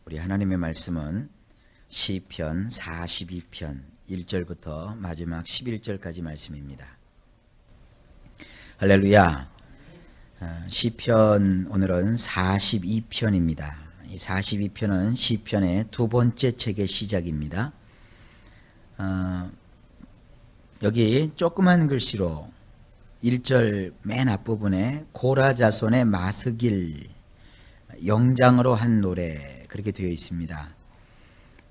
우리 하나님의 말씀은 시편 42편 1절부터 마지막 11절까지 말씀입니다. 할렐루야. 시편 오늘은 42편입니다. 이 42편은 시편의 두 번째 책의 시작입니다. 여기 조그만 글씨로 1절 맨 앞부분에 고라 자손의 마스길 영장으로 한 노래 그렇게 되어 있습니다.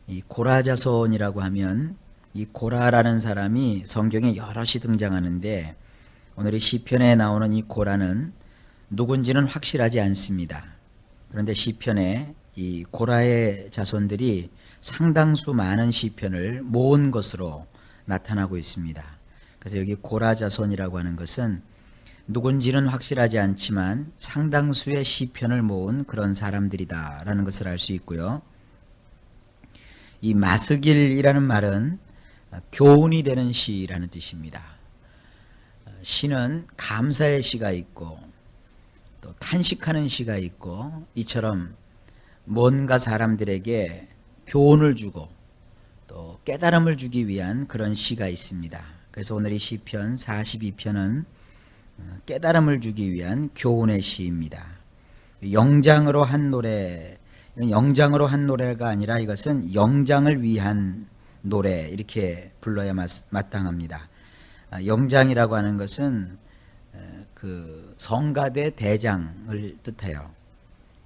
이 고라 자손이라고 하면 이 고라라는 사람이 성경에 여럿이 등장하는데 오늘 이 시편에 나오는 이 고라는 누군지는 확실하지 않습니다. 그런데 시편에 이 고라의 자손들이 상당수 많은 시편을 모은 것으로 나타나고 있습니다. 그래서 여기 고라 자손이라고 하는 것은 누군지는 확실하지 않지만 상당수의 시편을 모은 그런 사람들이다라는 것을 알 수 있고요. 이 마스길이라는 말은 교훈이 되는 시라는 뜻입니다. 시는 감사의 시가 있고 또 탄식하는 시가 있고 이처럼 뭔가 사람들에게 교훈을 주고 또 깨달음을 주기 위한 그런 시가 있습니다. 그래서 오늘 이 시편 42편은 깨달음을 주기 위한 교훈의 시입니다. 영장으로 한 노래, 영장으로 한 노래가 아니라 이것은 영장을 위한 노래 이렇게 불러야 마땅합니다. 영장이라고 하는 것은 그 성가대 대장을 뜻해요.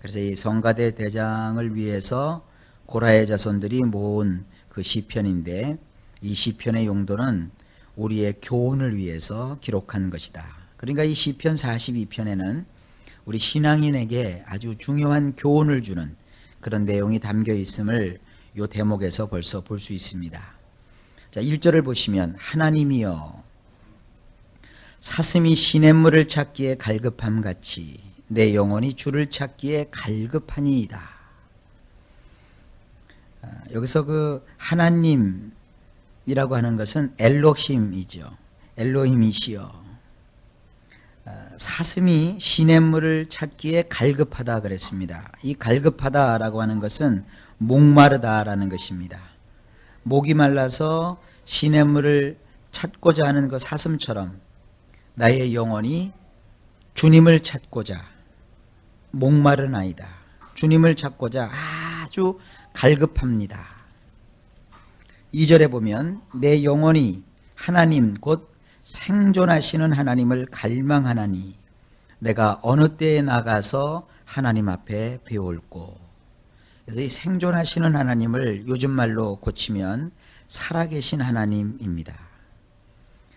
그래서 이 성가대 대장을 위해서 고라의 자손들이 모은 그 시편인데 이 시편의 용도는 우리의 교훈을 위해서 기록한 것이다. 그러니까 이 시편 42편에는 우리 신앙인에게 아주 중요한 교훈을 주는 그런 내용이 담겨 있음을 이 대목에서 벌써 볼 수 있습니다. 자, 1절을 보시면 하나님이여 사슴이 시냇물을 찾기에 갈급함 같이 내 영혼이 주를 찾기에 갈급하니이다. 여기서 그 하나님이라고 하는 것은 엘로힘이죠. 엘로힘이시여. 사슴이 시냇물을 찾기에 갈급하다 그랬습니다. 이 갈급하다라고 하는 것은 목마르다라는 것입니다. 목이 말라서 시냇물을 찾고자 하는 그 사슴처럼 나의 영혼이 주님을 찾고자 목마른 아이다. 주님을 찾고자 아주 갈급합니다. 2절에 보면 내 영혼이 하나님 곧 생존하시는 하나님을 갈망하나니 내가 어느 때에 나가서 하나님 앞에 배울고. 그래서 이 생존하시는 하나님을 요즘 말로 고치면 살아계신 하나님입니다.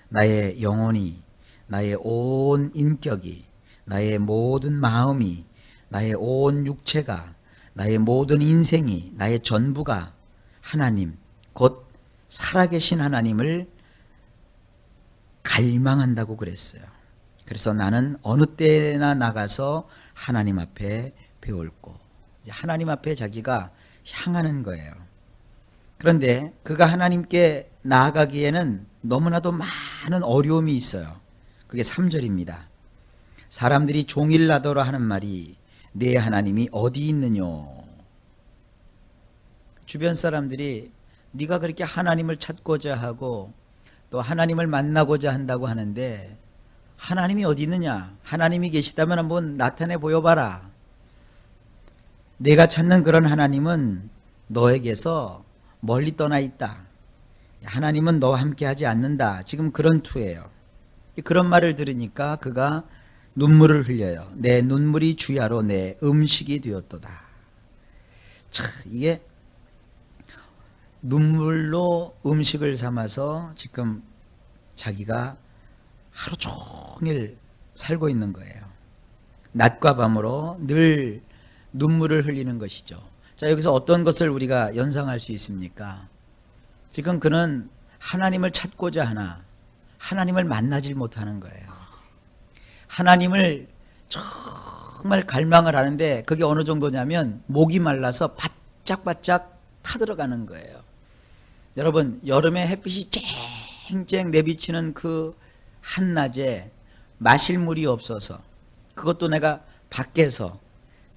나의 영혼이, 나의 온 인격이, 나의 모든 마음이, 나의 온 육체가, 나의 모든 인생이, 나의 전부가 하나님, 곧 살아계신 하나님을 갈망한다고 그랬어요. 그래서 나는 어느 때나 나가서 하나님 앞에 배울고 하나님 앞에 자기가 향하는 거예요. 그런데 그가 하나님께 나아가기에는 너무나도 많은 어려움이 있어요. 그게 3절입니다. 사람들이 종일나더라 하는 말이 내 하나님이 어디 있느냐. 주변 사람들이 네가 그렇게 하나님을 찾고자 하고 또 하나님을 만나고자 한다고 하는데 하나님이 어디 있느냐? 하나님이 계시다면 한번 나타내 보여봐라. 내가 찾는 그런 하나님은 너에게서 멀리 떠나 있다. 하나님은 너와 함께 하지 않는다. 지금 그런 투예요. 그런 말을 들으니까 그가 눈물을 흘려요. 내 눈물이 주야로 내 음식이 되었도다. 참, 이게 눈물로 음식을 삼아서 지금 자기가 하루 종일 살고 있는 거예요. 낮과 밤으로 늘 눈물을 흘리는 것이죠. 자, 여기서 어떤 것을 우리가 연상할 수 있습니까? 지금 그는 하나님을 찾고자 하나 하나님을 만나질 못하는 거예요. 하나님을 정말 갈망을 하는데 그게 어느 정도냐면 목이 말라서 바짝바짝 타들어가는 거예요. 여러분, 여름에 햇빛이 쨍쨍 내비치는 그 한낮에 마실 물이 없어서 그것도 내가 밖에서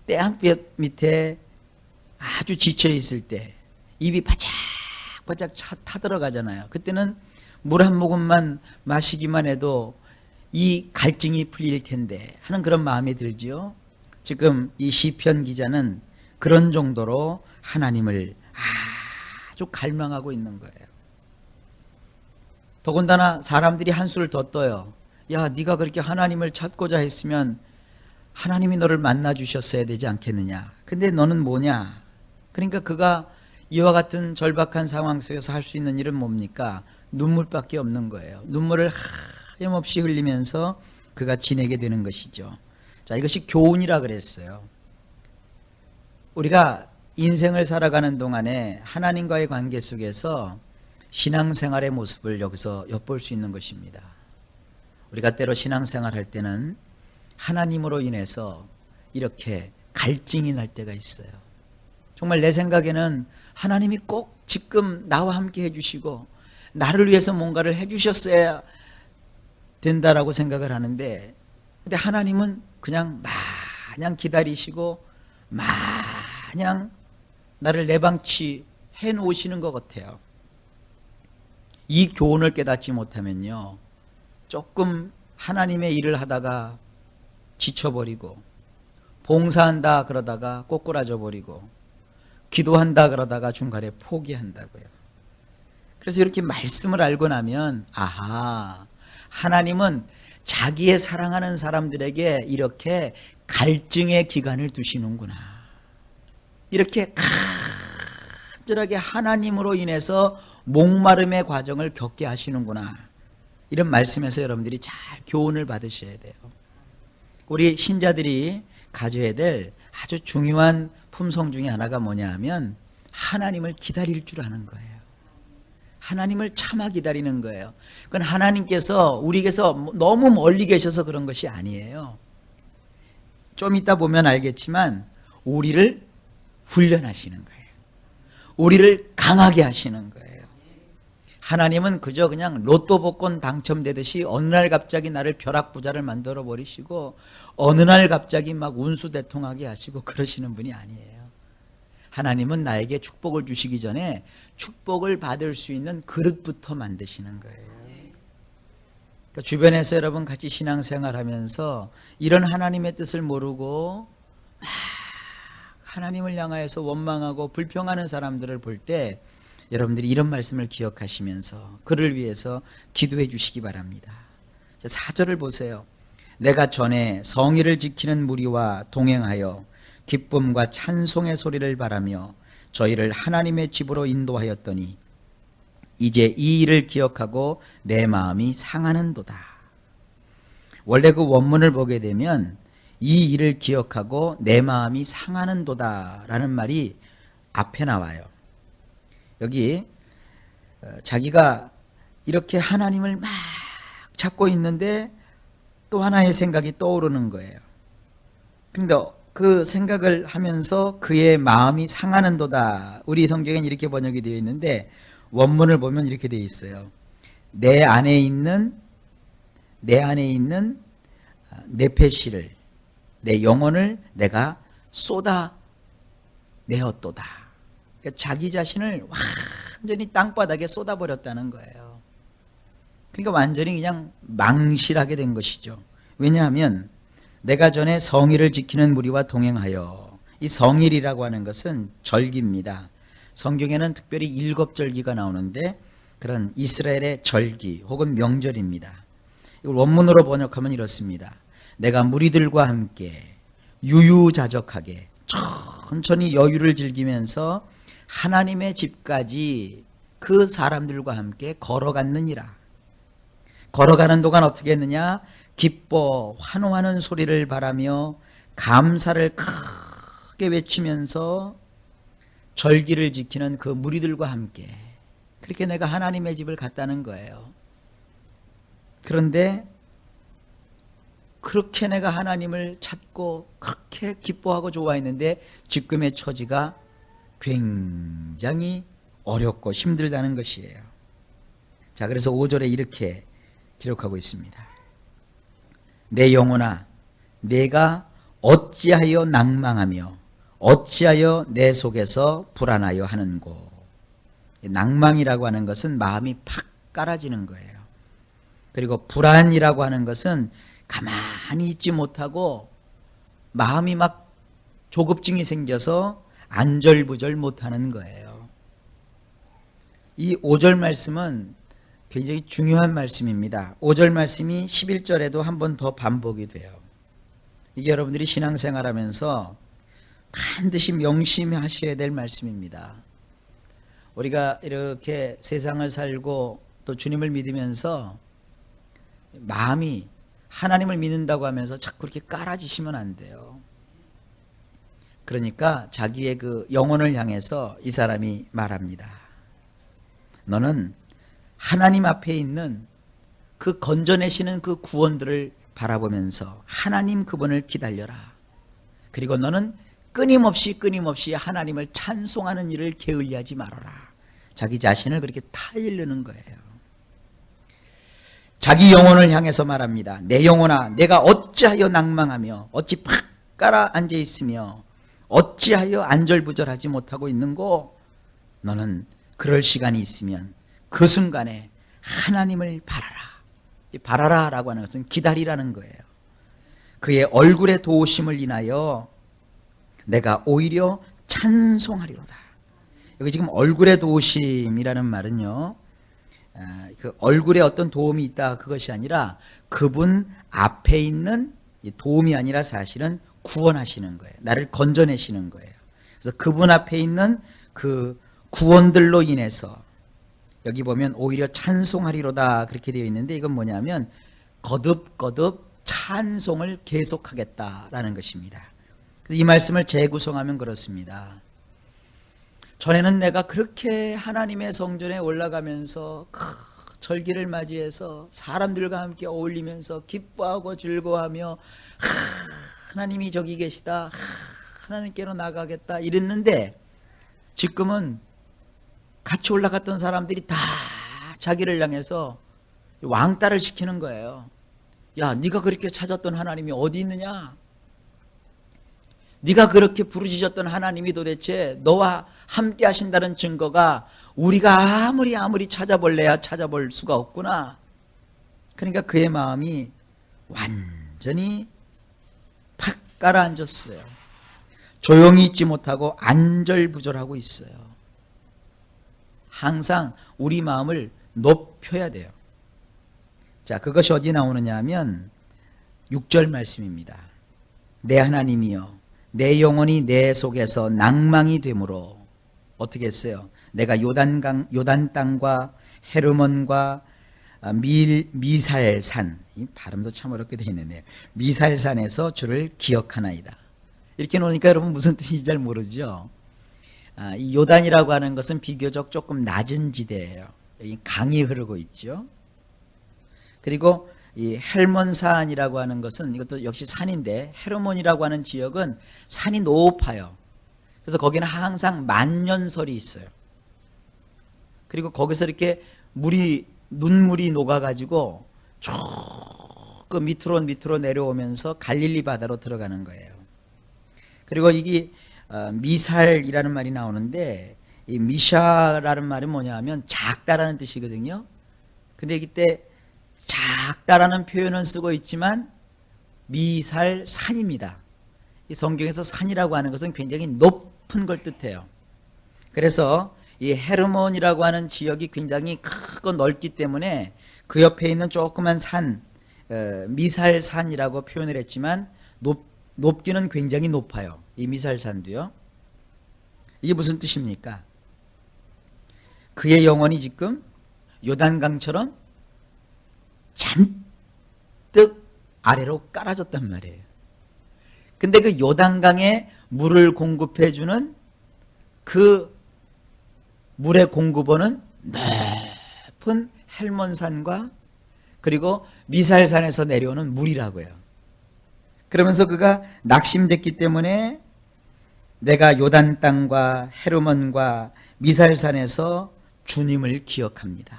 태양빛 밑에 아주 지쳐 있을 때 입이 바짝바짝 타들어가잖아요. 그때는 물 한 모금만 마시기만 해도 이 갈증이 풀릴 텐데 하는 그런 마음이 들지요. 지금 이 시편 기자는 그런 정도로 하나님을 아주 갈망하고 있는 거예요. 더군다나 사람들이 한수를 더 떠요. 야, 네가 그렇게 하나님을 찾고자 했으면 하나님이 너를 만나 주셨어야 되지 않겠느냐. 근데 너는 뭐냐. 그러니까 그가 이와 같은 절박한 상황 속에서 할 수 있는 일은 뭡니까? 눈물밖에 없는 거예요. 눈물을 하염없이 흘리면서 그가 지내게 되는 것이죠. 자, 이것이 교훈이라 그랬어요. 우리가 인생을 살아가는 동안에 하나님과의 관계 속에서 신앙생활의 모습을 여기서 엿볼 수 있는 것입니다. 우리가 때로 신앙생활 할 때는 하나님으로 인해서 이렇게 갈증이 날 때가 있어요. 정말 내 생각에는 하나님이 꼭 지금 나와 함께 해주시고 나를 위해서 뭔가를 해주셨어야 된다라고 생각을 하는데, 근데 하나님은 그냥 마냥 기다리시고 마냥 나를 내방치 해놓으시는 것 같아요. 이 교훈을 깨닫지 못하면요, 조금 하나님의 일을 하다가 지쳐버리고, 봉사한다 그러다가 꼬꾸라져 버리고, 기도한다 그러다가 중간에 포기한다고요. 그래서 이렇게 말씀을 알고 나면, 아하, 하나님은 자기의 사랑하는 사람들에게 이렇게 갈증의 기간을 두시는구나. 이렇게 간절하게 하나님으로 인해서 목마름의 과정을 겪게 하시는구나. 이런 말씀에서 여러분들이 잘 교훈을 받으셔야 돼요. 우리 신자들이 가져야 될 아주 중요한 품성 중에 하나가 뭐냐 하면 하나님을 기다릴 줄 아는 거예요. 하나님을 참아 기다리는 거예요. 그건 하나님께서 우리에게서 너무 멀리 계셔서 그런 것이 아니에요. 좀 이따 보면 알겠지만 우리를 훈련하시는 거예요. 우리를 강하게 하시는 거예요. 하나님은 그저 그냥 로또 복권 당첨되듯이 어느 날 갑자기 나를 벼락부자를 만들어 버리시고 어느 날 갑자기 막 운수대통하게 하시고 그러시는 분이 아니에요. 하나님은 나에게 축복을 주시기 전에 축복을 받을 수 있는 그릇부터 만드시는 거예요. 그러니까 주변에서 여러분 같이 신앙생활하면서 이런 하나님의 뜻을 모르고 하나님을 향하여서 원망하고 불평하는 사람들을 볼 때 여러분들이 이런 말씀을 기억하시면서 그를 위해서 기도해 주시기 바랍니다. 4절을 보세요. 내가 전에 성의를 지키는 무리와 동행하여 기쁨과 찬송의 소리를 바라며 저희를 하나님의 집으로 인도하였더니 이제 이 일을 기억하고 내 마음이 상하는도다. 원래 그 원문을 보게 되면 이 일을 기억하고 내 마음이 상하는도다 라는 말이 앞에 나와요. 여기 자기가 이렇게 하나님을 막 찾고 있는데 또 하나의 생각이 떠오르는 거예요. 그런데 그 생각을 하면서 그의 마음이 상하는도다. 우리 성경엔 이렇게 번역이 되어 있는데 원문을 보면 이렇게 되어 있어요. 내 안에 있는 네페시를, 내 영혼을 내가 쏟아내었도다. 그러니까 자기 자신을 완전히 땅바닥에 쏟아버렸다는 거예요. 그러니까 완전히 그냥 망실하게 된 것이죠. 왜냐하면 내가 전에 성일을 지키는 무리와 동행하여, 이 성일이라고 하는 것은 절기입니다. 성경에는 특별히 7절기가 나오는데 그런 이스라엘의 절기 혹은 명절입니다. 이걸 원문으로 번역하면 이렇습니다. 내가 무리들과 함께 유유자적하게 천천히 여유를 즐기면서 하나님의 집까지 그 사람들과 함께 걸어갔느니라. 걸어가는 동안 어떻게 했느냐? 기뻐 환호하는 소리를 바라며 감사를 크게 외치면서 절기를 지키는 그 무리들과 함께 그렇게 내가 하나님의 집을 갔다는 거예요. 그런데 그렇게 내가 하나님을 찾고 그렇게 기뻐하고 좋아했는데 지금의 처지가 굉장히 어렵고 힘들다는 것이에요. 자, 그래서 5절에 이렇게 기록하고 있습니다. 내 영혼아, 내가 어찌하여 낭망하며 어찌하여 내 속에서 불안하여 하는고. 낭망이라고 하는 것은 마음이 팍 깔아지는 거예요. 그리고 불안이라고 하는 것은 가만히 있지 못하고 마음이 막 조급증이 생겨서 안절부절 못하는 거예요. 이 5절 말씀은 굉장히 중요한 말씀입니다. 5절 말씀이 11절에도 한 번 더 반복이 돼요. 이게 여러분들이 신앙생활하면서 반드시 명심하셔야 될 말씀입니다. 우리가 이렇게 세상을 살고 또 주님을 믿으면서 마음이 하나님을 믿는다고 하면서 자꾸 이렇게 깔아지시면 안 돼요. 그러니까 자기의 그 영혼을 향해서 이 사람이 말합니다. 너는 하나님 앞에 있는 그 건져내시는 그 구원들을 바라보면서 하나님 그분을 기다려라. 그리고 너는 끊임없이 하나님을 찬송하는 일을 게을리하지 말아라. 자기 자신을 그렇게 타일르는 거예요. 자기 영혼을 향해서 말합니다. 내 영혼아, 내가 어찌하여 낭망하며 어찌 팍 깔아 앉아 있으며 어찌하여 안절부절하지 못하고 있는고. 너는 그럴 시간이 있으면 그 순간에 하나님을 바라라. 이 바라라라고 하는 것은 기다리라는 거예요. 그의 얼굴의 도우심을 인하여 내가 오히려 찬송하리로다. 여기 지금 얼굴의 도우심이라는 말은요, 그 얼굴에 어떤 도움이 있다 그것이 아니라 그분 앞에 있는 도움이 아니라 사실은 구원하시는 거예요. 나를 건져내시는 거예요. 그래서 그분 앞에 있는 그 구원들로 인해서 여기 보면 오히려 찬송하리로다 그렇게 되어 있는데, 이건 뭐냐면 거듭거듭 찬송을 계속하겠다라는 것입니다. 이 말씀을 재구성하면 그렇습니다. 전에는 내가 그렇게 하나님의 성전에 올라가면서 절기를 맞이해서 사람들과 함께 어울리면서 기뻐하고 즐거워하며 하나님이 저기 계시다, 하나님께로 나가겠다 이랬는데, 지금은 같이 올라갔던 사람들이 다 자기를 향해서 왕따를 시키는 거예요. 야, 네가 그렇게 찾았던 하나님이 어디 있느냐? 네가 그렇게 부르짖었던 하나님이 도대체 너와 함께 하신다는 증거가 우리가 아무리 찾아볼래야 찾아볼 수가 없구나. 그러니까 그의 마음이 완전히 팍 가라앉았어요. 조용히 있지 못하고 안절부절하고 있어요. 항상 우리 마음을 높여야 돼요. 자, 그것이 어디 나오느냐 하면 6절 말씀입니다. 내 하나님이여, 내 영혼이 내 속에서 낭망이 되므로 어떻게 했어요? 내가 요단 땅과 헤르몬과 미살산, 이 발음도 참 어렵게 되어 있네요. 미살산에서 주를 기억하나이다. 이렇게 놓으니까 여러분 무슨 뜻인지 잘 모르죠? 이 요단이라고 하는 것은 비교적 조금 낮은 지대예요. 여기 강이 흐르고 있죠. 그리고 이 헬몬산이라고 하는 것은 이것도 역시 산인데, 헤르몬이라고 하는 지역은 산이 높아요. 그래서 거기는 항상 만년설이 있어요. 그리고 거기서 이렇게 눈물이 녹아가지고 조금 밑으로 내려오면서 갈릴리 바다로 들어가는 거예요. 그리고 이게 미살이라는 말이 나오는데, 이 미샤라는 말은 뭐냐 하면 작다라는 뜻이거든요. 근데 이때 작다라는 표현은 쓰고 있지만 미살산입니다. 이 성경에서 산이라고 하는 것은 굉장히 높은 걸 뜻해요. 그래서 이 헤르몬이라고 하는 지역이 굉장히 크고 넓기 때문에 그 옆에 있는 조그만 산, 미살산이라고 표현을 했지만 높기는 굉장히 높아요. 이 미살산도요. 이게 무슨 뜻입니까? 그의 영혼이 지금 요단강처럼 잔뜩 아래로 깔아졌단 말이에요. 근데 그 요단강에 물을 공급해주는 그 물의 공급원은 높은 헬몬산과 그리고 미살산에서 내려오는 물이라고요. 그러면서 그가 낙심됐기 때문에 내가 요단 땅과 헤르몬과 미살산에서 주님을 기억합니다.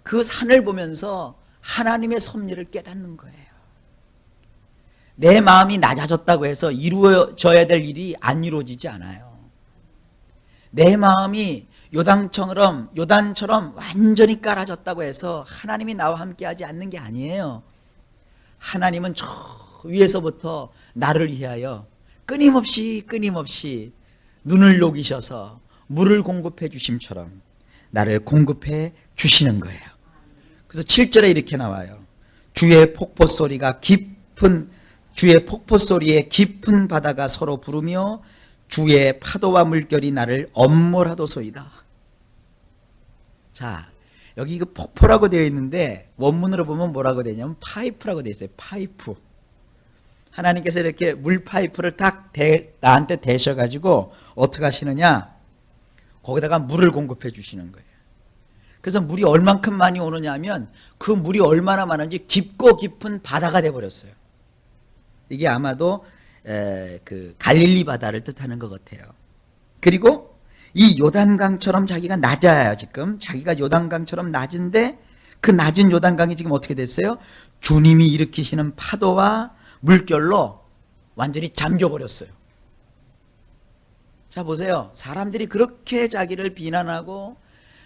그 산을 보면서 하나님의 섭리를 깨닫는 거예요. 내 마음이 낮아졌다고 해서 이루어져야 될 일이 안 이루어지지 않아요. 내 마음이 요단처럼 완전히 깔아졌다고 해서 하나님이 나와 함께하지 않는 게 아니에요. 하나님은 저 위에서부터 나를 위하여 끊임없이 눈을 녹이셔서 물을 공급해 주심처럼 나를 공급해 주시는 거예요. 그래서 7절에 이렇게 나와요. 주의 폭포 소리에 깊은 바다가 서로 부르며 주의 파도와 물결이 나를 엄몰하도소이다. 자, 여기 그 폭포라고 되어 있는데 원문으로 보면 뭐라고 되냐면 파이프라고 되어 있어요. 파이프. 하나님께서 이렇게 물 파이프를 딱 나한테 대셔가지고 어떻게 하시느냐? 거기다가 물을 공급해 주시는 거예요. 그래서 물이 얼만큼 많이 오느냐 하면 그 물이 얼마나 많은지 깊고 깊은 바다가 돼버렸어요. 이게 아마도 그 갈릴리 바다를 뜻하는 것 같아요. 그리고 이 요단강처럼 자기가 낮아요. 지금 자기가 요단강처럼 낮은데 그 낮은 요단강이 지금 어떻게 됐어요? 주님이 일으키시는 파도와 물결로 완전히 잠겨버렸어요. 자 보세요. 사람들이 그렇게 자기를 비난하고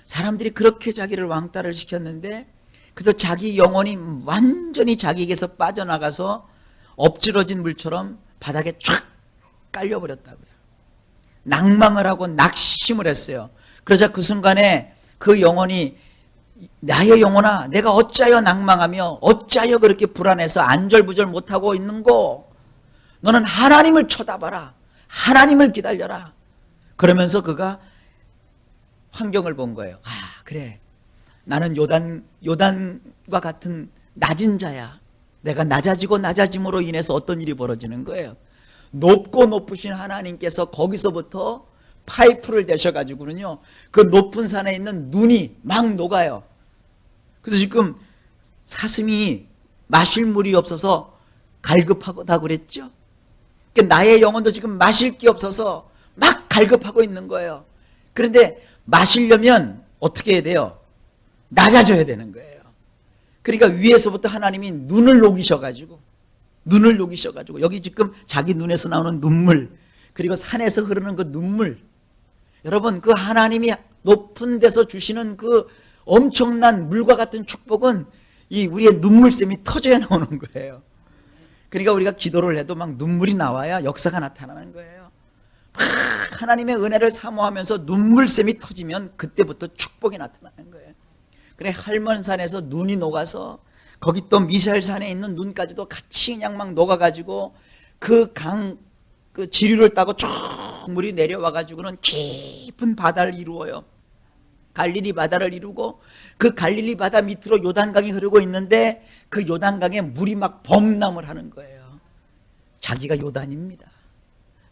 사람들이 그렇게 자기를 왕따를 시켰는데 그래서 자기 영혼이 완전히 자기에게서 빠져나가서 엎질러진 물처럼 바닥에 쫙 깔려버렸다고요. 낭망을 하고 낙심을 했어요. 그러자 그 순간에 그 영혼이 나의 영혼아 내가 어찌하여 낭망하며 어찌하여 그렇게 불안해서 안절부절 못하고 있는고 너는 하나님을 쳐다봐라. 하나님을 기다려라. 그러면서 그가 환경을 본 거예요. 아 그래 나는 요단과 같은 낮은 자야. 내가 낮아지고 낮아짐으로 인해서 어떤 일이 벌어지는 거예요. 높고 높으신 하나님께서 거기서부터 파이프를 대셔가지고는요 그 높은 산에 있는 눈이 막 녹아요. 그래서 지금 사슴이 마실 물이 없어서 갈급하다 그랬죠. 그러니까 나의 영혼도 지금 마실 게 없어서 막 갈급하고 있는 거예요. 그런데 마시려면 어떻게 해야 돼요? 낮아져야 되는 거예요. 그러니까 위에서부터 하나님이 눈을 녹이셔가지고 여기 지금 자기 눈에서 나오는 눈물 그리고 산에서 흐르는 그 눈물 여러분 그 하나님이 높은 데서 주시는 그 엄청난 물과 같은 축복은 이 우리의 눈물샘이 터져야 나오는 거예요. 그러니까 우리가 기도를 해도 막 눈물이 나와야 역사가 나타나는 거예요. 하나님의 은혜를 사모하면서 눈물샘이 터지면 그때부터 축복이 나타나는 거예요. 그래 할몬산에서 눈이 녹아서 거기 또 미샬산에 있는 눈까지도 같이 그냥 막 녹아가지고 그 지류를 따고 쭉 물이 내려와가지고는 깊은 바다를 이루어요. 갈릴리 바다를 이루고 그 갈릴리 바다 밑으로 요단강이 흐르고 있는데 그 요단강에 물이 막 범람을 하는 거예요. 자기가 요단입니다.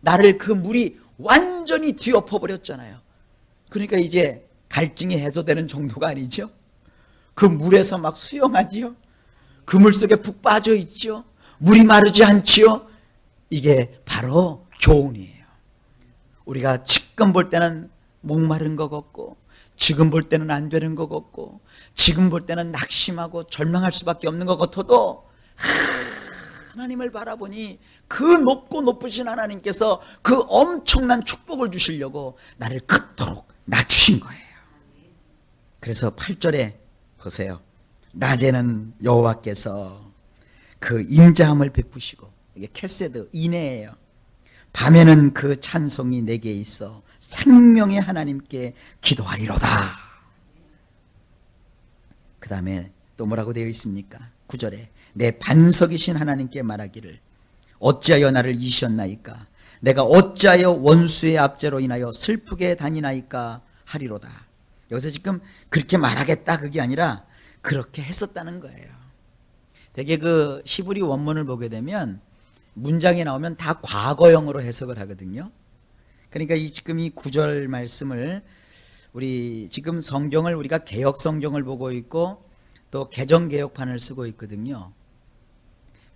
나를 그 물이 완전히 뒤엎어버렸잖아요. 그러니까 이제 갈증이 해소되는 정도가 아니죠. 그 물에서 막 수영하지요. 그 물 속에 푹 빠져 있죠. 물이 마르지 않지요. 이게 바로 교훈이에요. 우리가 지금 볼 때는 목마른 것 같고 지금 볼 때는 안 되는 것 같고 지금 볼 때는 낙심하고 절망할 수밖에 없는 것 같아도 하나님을 바라보니 그 높고 높으신 하나님께서 그 엄청난 축복을 주시려고 나를 그토록 낮추신 거예요. 그래서 8절에 보세요. 낮에는 여호와께서 그 인자함을 베푸시고 이게 캐세드 인애예요. 밤에는 그 찬송이 내게 있어 생명의 하나님께 기도하리로다. 그 다음에 또 뭐라고 되어 있습니까? 9절에 내 반석이신 하나님께 말하기를 어찌하여 나를 잊으셨나이까? 내가 어찌하여 원수의 압제로 인하여 슬프게 다니나이까 하리로다. 여기서 지금 그렇게 말하겠다 그게 아니라 그렇게 했었다는 거예요. 되게 그 히브리 원문을 보게 되면 문장이 나오면 다 과거형으로 해석을 하거든요. 그러니까 지금 이 9절 말씀을 우리 지금 성경을 우리가 개역 성경을 보고 있고 또 개정 개역판을 쓰고 있거든요.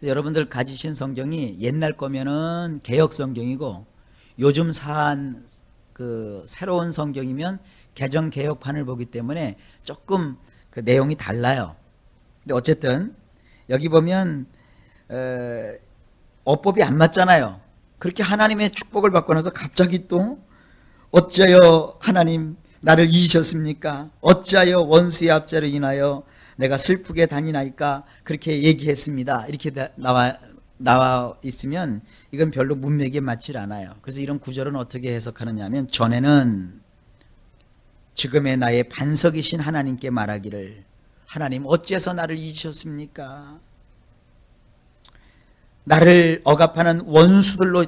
여러분들 가지신 성경이 옛날 거면은 개역 성경이고 요즘 사한 그 새로운 성경이면 개정 개역판을 보기 때문에 조금 그 내용이 달라요. 근데 어쨌든 여기 보면 어법이 안 맞잖아요. 그렇게 하나님의 축복을 받고 나서 갑자기 또 어찌하여 하나님 나를 잊으셨습니까? 어찌하여 원수의 압제로 인하여 내가 슬프게 다니나이까? 그렇게 얘기했습니다. 이렇게 나와 있으면 이건 별로 문맥에 맞질 않아요. 그래서 이런 구절은 어떻게 해석하느냐 하면, 전에는 지금의 나의 반석이신 하나님께 말하기를, 하나님 어째서 나를 잊으셨습니까? 나를 억압하는 원수들로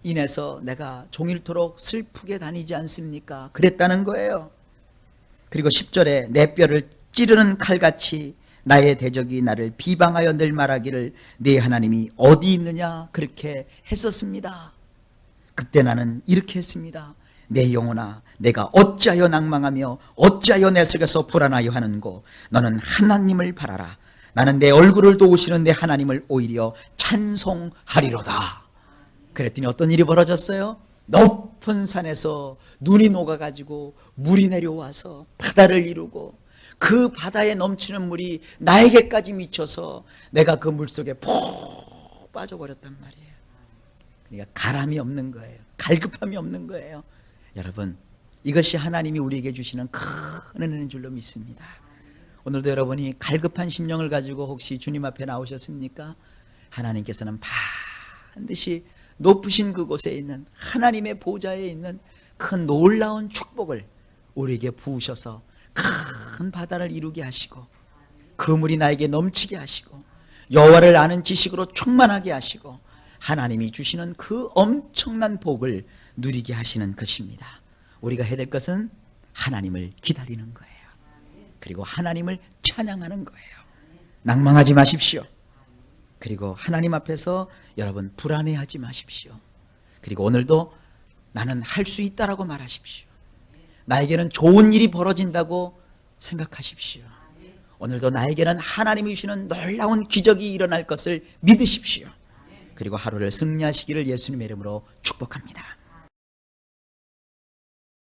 인해서 내가 종일토록 슬프게 다니지 않습니까? 그랬다는 거예요. 그리고 10절에 내 뼈를 찌르는 칼같이 나의 대적이 나를 비방하여 늘 말하기를 네 하나님이 어디 있느냐? 그렇게 했었습니다. 그때 나는 이렇게 했습니다. 내 영혼아, 내가 어찌하여 낭망하며 어찌하여 내 속에서 불안하여 하는고? 너는 하나님을 바라라. 나는 내 얼굴을 도우시는 내 하나님을 오히려 찬송하리로다. 그랬더니 어떤 일이 벌어졌어요? 높은 산에서 눈이 녹아가지고 물이 내려와서 바다를 이루고, 그 바다에 넘치는 물이 나에게까지 미쳐서 내가 그 물속에 푹 빠져버렸단 말이에요. 그러니까 가람이 없는 거예요. 갈급함이 없는 거예요. 여러분, 이것이 하나님이 우리에게 주시는 큰 은혜인 줄로 믿습니다. 오늘도 여러분이 갈급한 심령을 가지고 혹시 주님 앞에 나오셨습니까? 하나님께서는 반드시 높으신 그곳에 있는 하나님의 보좌에 있는 큰 놀라운 축복을 우리에게 부으셔서 큰 바다를 이루게 하시고, 그 물이 나에게 넘치게 하시고, 여호와를 아는 지식으로 충만하게 하시고, 하나님이 주시는 그 엄청난 복을 누리게 하시는 것입니다. 우리가 해야 될 것은 하나님을 기다리는 거예요. 그리고 하나님을 찬양하는 거예요. 낭망하지 마십시오. 그리고 하나님 앞에서 여러분 불안해하지 마십시오. 그리고 오늘도 나는 할 수 있다라고 말하십시오. 나에게는 좋은 일이 벌어진다고 생각하십시오. 오늘도 나에게는 하나님이 주시는 놀라운 기적이 일어날 것을 믿으십시오. 그리고 하루를 승리하시기를 예수님의 이름으로 축복합니다.